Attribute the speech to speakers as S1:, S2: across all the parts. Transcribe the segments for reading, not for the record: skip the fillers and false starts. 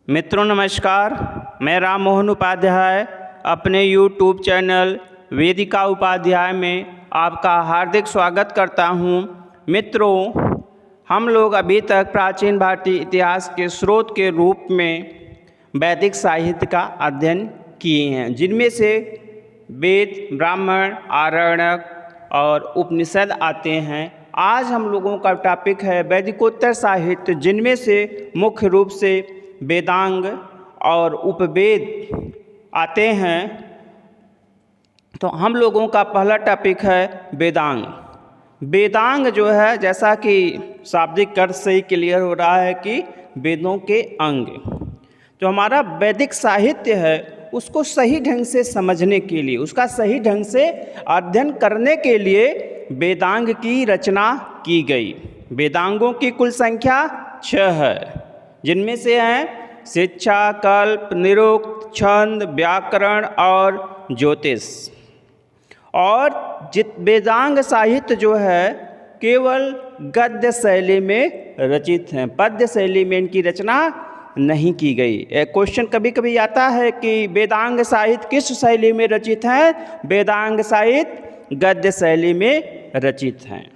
S1: मित्रों नमस्कार, मैं राम मोहन उपाध्याय अपने YouTube चैनल वेदिका उपाध्याय में आपका हार्दिक स्वागत करता हूं। मित्रों, हम लोग अभी तक प्राचीन भारतीय इतिहास के स्रोत के रूप में वैदिक साहित्य का अध्ययन किए हैं, जिनमें से वेद, ब्राह्मण, आरण्यक और उपनिषद आते हैं। आज हम लोगों का टॉपिक है वैदिकोत्तर साहित्य, जिनमें से मुख्य रूप से वेदांग और उपवेद आते हैं। तो हम लोगों का पहला टॉपिक है वेदांग। वेदांग जो है, जैसा कि शाब्दिक अर्थ से ही क्लियर हो रहा है कि वेदों के अंग। जो हमारा वैदिक साहित्य है उसको सही ढंग से समझने के लिए, उसका सही ढंग से अध्ययन करने के लिए वेदांग की रचना की गई। वेदांगों की कुल संख्या 6 है, जिनमें से हैं शिक्षा, कल्प, निरुक्त, छंद, व्याकरण और ज्योतिष। और वेदांग साहित्य जो है केवल गद्य शैली में रचित हैं, पद्य शैली में इनकी रचना नहीं की गई। एक क्वेश्चन कभी कभी आता है कि वेदांग साहित्य किस शैली में रचित हैं? वेदांग साहित्य गद्य शैली में रचित हैं।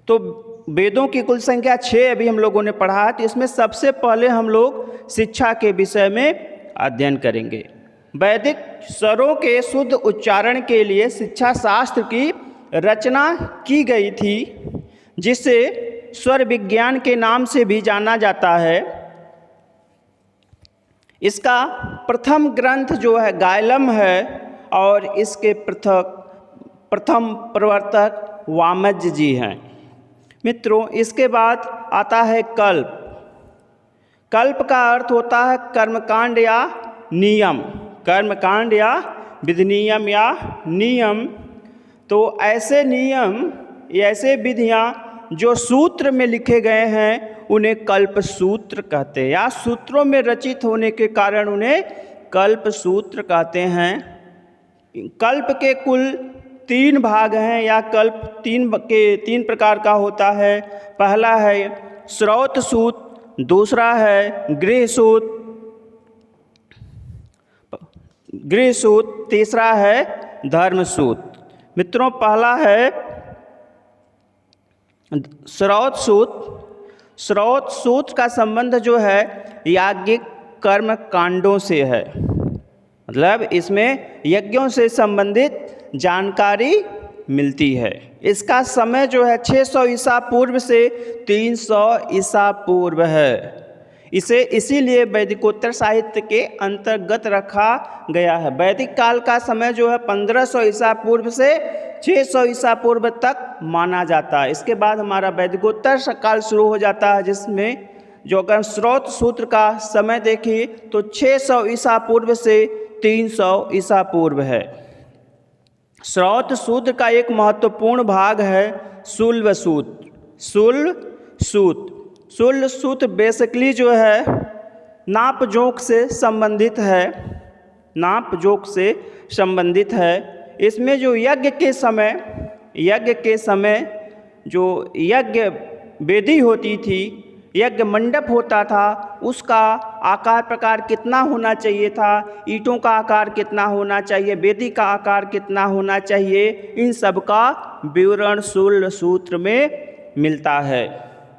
S1: तो वेदों की कुल संख्या 6 अभी हम लोगों ने पढ़ा, तो इसमें सबसे पहले हम लोग शिक्षा के विषय में अध्ययन करेंगे। वैदिक स्वरों के शुद्ध उच्चारण के लिए शिक्षा शास्त्र की रचना की गई थी, जिसे स्वर विज्ञान के नाम से भी जाना जाता है। इसका प्रथम ग्रंथ जो है गायलम है, और इसके प्रथम प्रवर्तक वामज जी हैं। मित्रों, इसके बाद आता है कल्प। कल्प का अर्थ होता है कर्मकांड या नियम, कर्मकांड या विधिनियम या नियम। तो ऐसे नियम, ऐसे विधियां जो सूत्र में लिखे गए हैं उन्हें कल्प सूत्र कहते हैं, या सूत्रों में रचित होने के कारण उन्हें कल्प सूत्र कहते हैं। कल्प के कुल 3 भाग हैं, या कल्प 3 प्रकार का होता है। पहला है श्रौत सूत, दूसरा है गृह सूत, तीसरा है धर्म सूत। मित्रों, पहला है श्रौत सूत। श्रौत सूत का संबंध जो है याज्ञिक कर्म कांडों से है, मतलब इसमें यज्ञों से संबंधित जानकारी मिलती है। इसका समय जो है 600 ईसा पूर्व से 300 ईसा पूर्व है। इसे इसीलिए वैदिकोत्तर साहित्य के अंतर्गत रखा गया है। वैदिक काल का समय जो है 1500 ईसा पूर्व से 600 ईसा पूर्व तक माना जाता है। इसके बाद हमारा वैदिकोत्तर काल शुरू हो जाता है, जिसमें जो अगर स्रोत सूत्र का समय देखिए तो 600 ईसा पूर्व से 300 ईसा पूर्व है। श्रौत सूत्र का एक महत्वपूर्ण भाग है शुल्ब सूत। शुल्ब सूत बेसिकली जो है नाप जोख से संबंधित है, नाप जोख से संबंधित है। इसमें जो यज्ञ के समय जो यज्ञ वेदी होती थी, यज्ञ मंडप होता था, उसका आकार प्रकार कितना होना चाहिए था, ईंटों का आकार कितना होना चाहिए, वेदी का आकार कितना होना चाहिए, इन सब का विवरण शुल्ब सूत्र में मिलता है।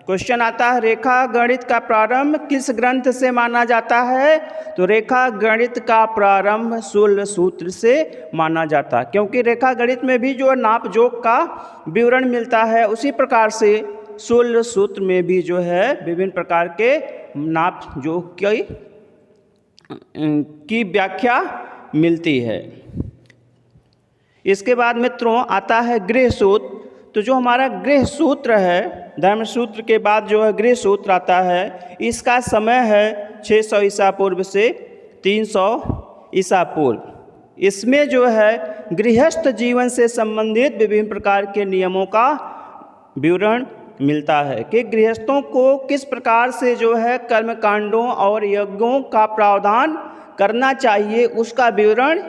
S1: क्वेश्चन आता है रेखा गणित का प्रारंभ किस ग्रंथ से माना जाता है? तो रेखा गणित का प्रारंभ शुल्ब सूत्र से माना जाता है, क्योंकि रेखा गणित में भी जो नाप जोख का विवरण मिलता है, उसी प्रकार से शुल्ब सूत्र में भी जो है विभिन्न प्रकार के नाप जोख की व्याख्या मिलती है। इसके बाद मित्रों आता है गृह सूत्र। तो जो हमारा गृह सूत्र है, धर्म सूत्र के बाद जो है गृह सूत्र आता है, इसका समय है 600 ईसा पूर्व से 300 ईसा पूर्व। इसमें जो है गृहस्थ जीवन से संबंधित विभिन्न प्रकार के नियमों का विवरण मिलता है कि गृहस्थों को किस प्रकार से जो है कर्मकांडों और यज्ञों का प्रावधान करना चाहिए, उसका विवरण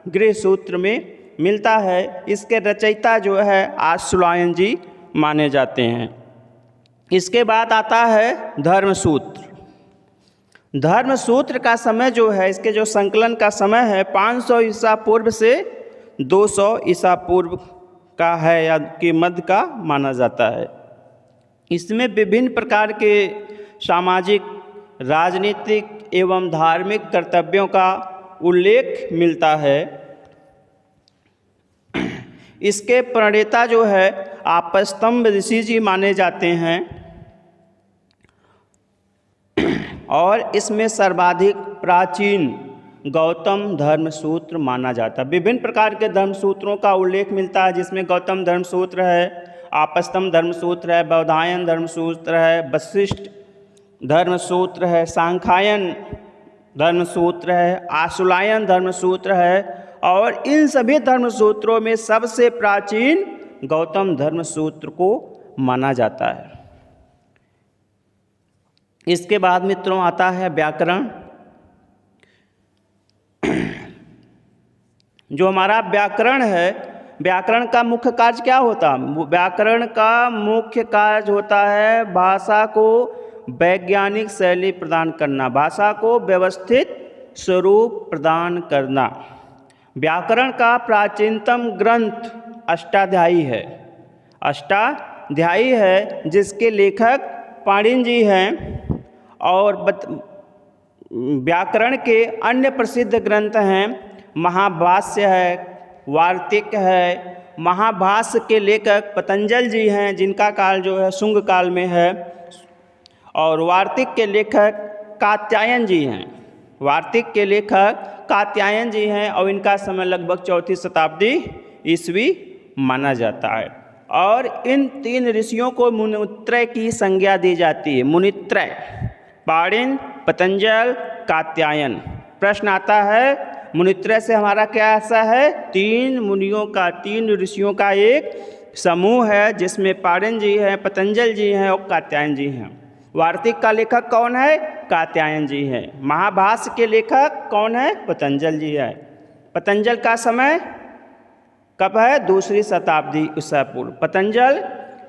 S1: गृह सूत्र में मिलता है। इसके रचयिता जो है आश्वलायन जी माने जाते हैं। इसके बाद आता है धर्म सूत्र। धर्म सूत्र का समय जो है, इसके जो संकलन का समय है 500 ईसा पूर्व से 200 ईसा पूर्व का है या के मध्य का माना जाता है। इसमें विभिन्न प्रकार के सामाजिक, राजनीतिक एवं धार्मिक कर्तव्यों का उल्लेख मिलता है। इसके प्रणेता जो है आपस्तंभ ऋषि जी माने जाते हैं और इसमें सर्वाधिक प्राचीन गौतम धर्म सूत्र माना जाता है। विभिन्न प्रकार के धर्म सूत्रों का उल्लेख मिलता है, जिसमें गौतम धर्म सूत्र है, आपस्तंभ धर्म सूत्र है, बौधायन धर्म सूत्र है, वशिष्ठ धर्म सूत्र है, सांख्यायन धर्म सूत्र है, आशुलायन धर्म सूत्र है और इन सभी धर्म सूत्रों में सबसे प्राचीन गौतम धर्म सूत्र को माना जाता है। इसके बाद मित्रों आता है व्याकरण। जो हमारा व्याकरण है, व्याकरण का मुख्य कार्य क्या होता है? व्याकरण का मुख्य कार्य होता है भाषा को वैज्ञानिक शैली प्रदान करना, भाषा को व्यवस्थित स्वरूप प्रदान करना। व्याकरण का प्राचीनतम ग्रंथ अष्टाध्यायी है, अष्टाध्यायी है जिसके लेखक पाणिनि जी हैं। और व्याकरण के अन्य प्रसिद्ध ग्रंथ हैं महाभाष्य है, वार्तिक है। महाभाष्य के लेखक पतंजल जी हैं जिनका काल जो है शुंग काल में है, और वार्तिक के लेखक कात्यायन जी हैं, वार्तिक के लेखक कात्यायन जी हैं और इनका समय लगभग 4वीं शताब्दी ईस्वी माना जाता है। और इन 3 ऋषियों को मुनित्रय की संज्ञा दी जाती है। मुनित्रय पाणिनि, पतंजल, कात्यायन। प्रश्न आता है मुनित्रय से हमारा क्या ऐसा है? 3 मुनियों का, 3 ऋषियों का एक समूह है जिसमें पाणिनि जी हैं, पतंजल जी हैं और कात्यायन जी हैं। वार्तिक का लेखक कौन है? कात्यायन जी हैं। महाभाष्य के लेखक कौन है? पतंजल जी है। पतंजल का समय कब है? 2री शताब्दी ईसा पूर्व। पतंजल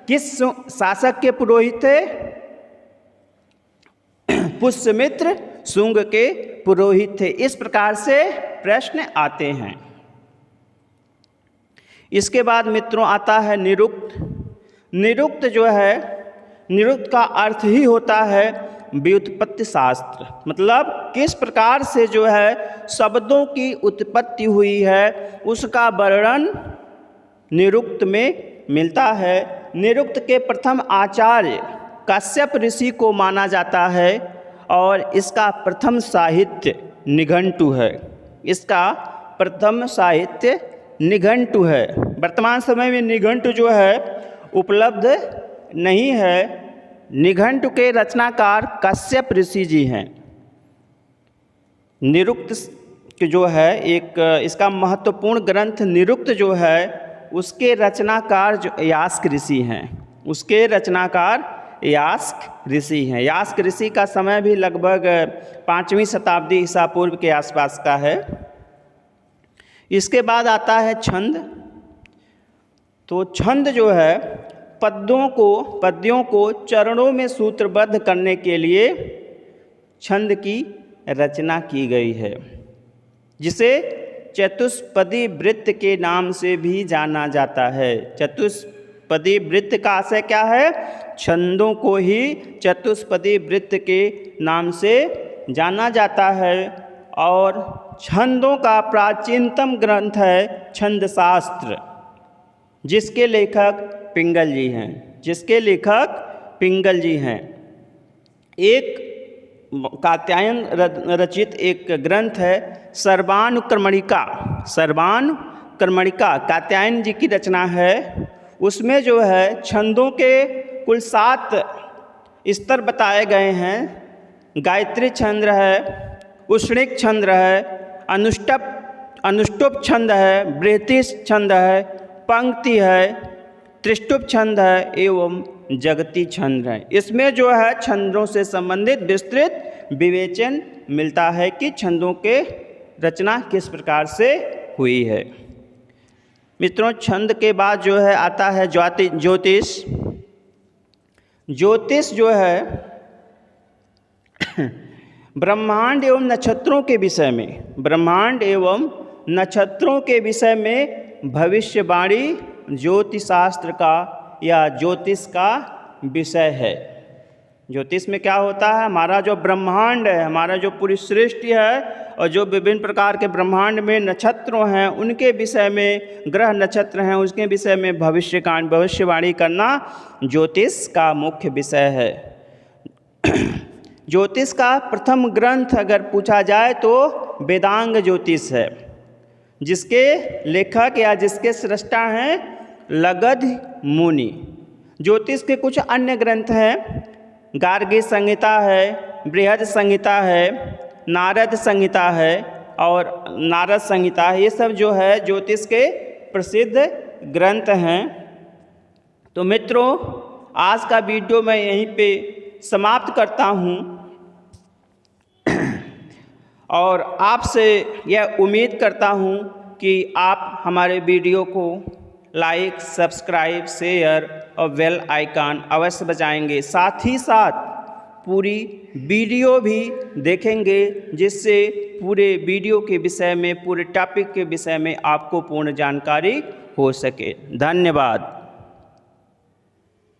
S1: किस शासक के पुरोहित थे? पुष्यमित्र शुंग के पुरोहित थे। इस प्रकार से प्रश्न आते हैं। इसके बाद मित्रों आता है निरुक्त। निरुक्त जो है, निरुक्त का अर्थ ही होता है व्युत्पत्ति शास्त्र, मतलब किस प्रकार से जो है शब्दों की उत्पत्ति हुई है उसका वर्णन निरुक्त में मिलता है। निरुक्त के प्रथम आचार्य कश्यप ऋषि को माना जाता है और इसका प्रथम साहित्य निघंटु है। इसका प्रथम साहित्य निघंटु है। वर्तमान समय में निघंटु जो है उपलब्ध नहीं है। निघंटु के रचनाकार कश्यप ऋषि जी हैं। निरुक्त जो है एक इसका महत्वपूर्ण ग्रंथ निरुक्त जो है उसके रचनाकार जो यास्क ऋषि हैं, उसके रचनाकार यास्क ऋषि हैं। यास्क ऋषि का समय भी लगभग 5वीं शताब्दी ईसा पूर्व के आसपास का है। इसके बाद आता है छंद। तो छंद जो है पद्यों को चरणों में सूत्रबद्ध करने के लिए छंद की रचना की गई है, जिसे चतुष्पदी वृत्त के नाम से भी जाना जाता है। चतुष्पदी वृत्त का आशय क्या है? छंदों को ही चतुष्पदी वृत्त के नाम से जाना जाता है। और छंदों का प्राचीनतम ग्रंथ है छंद शास्त्र, जिसके लेखक पिंगल जी हैं, जिसके लेखक पिंगल जी हैं। एक कात्यायन रचित एक ग्रंथ है सर्वानुक्रमणिका। सर्वानुक्रमणिका कात्यायन जी की रचना है। उसमें जो है छंदों के कुल 7 स्तर बताए गए हैं। गायत्री छंद है, उष्णिक छंद है, अनुष्टुप छंद है, बृहति छंद है, पंक्ति है, त्रिष्टुप छंद है एवं जगती छंद है। इसमें जो है छंदों से संबंधित विस्तृत विवेचन मिलता है कि छंदों के रचना किस प्रकार से हुई है। मित्रों, छंद के बाद जो है आता है ज्योतिष। ज्योतिष जो है ब्रह्मांड एवं नक्षत्रों के विषय में, ब्रह्मांड एवं नक्षत्रों के विषय में भविष्यवाणी ज्योतिष शास्त्र का या ज्योतिष का विषय है। ज्योतिष में क्या होता है, हमारा जो ब्रह्मांड है, हमारा जो पूरी सृष्टि है और जो विभिन्न प्रकार के ब्रह्मांड में नक्षत्र हैं उनके विषय में, ग्रह नक्षत्र हैं उसके विषय में भविष्यवाणी करना ज्योतिष का मुख्य विषय है। ज्योतिष का प्रथम ग्रंथ अगर पूछा जाए तो वेदांग ज्योतिष है, जिसके लेखक या जिसके सृष्टा हैं लगध मुनि। ज्योतिष के कुछ अन्य ग्रंथ हैं, गार्गी संहिता है, बृहद संहिता है, नारद संहिता है और नारद संहिता है। ये सब जो है ज्योतिष के प्रसिद्ध ग्रंथ हैं। तो मित्रों, आज का वीडियो मैं यहीं पे समाप्त करता हूँ और आपसे यह उम्मीद करता हूँ कि आप हमारे वीडियो को लाइक, सब्सक्राइब, शेयर और बेल आइकन अवश्य बजाएंगे। साथ ही साथ पूरी वीडियो भी देखेंगे, जिससे पूरे वीडियो के विषय में, पूरे टॉपिक के विषय में आपको पूर्ण जानकारी हो सके। धन्यवाद।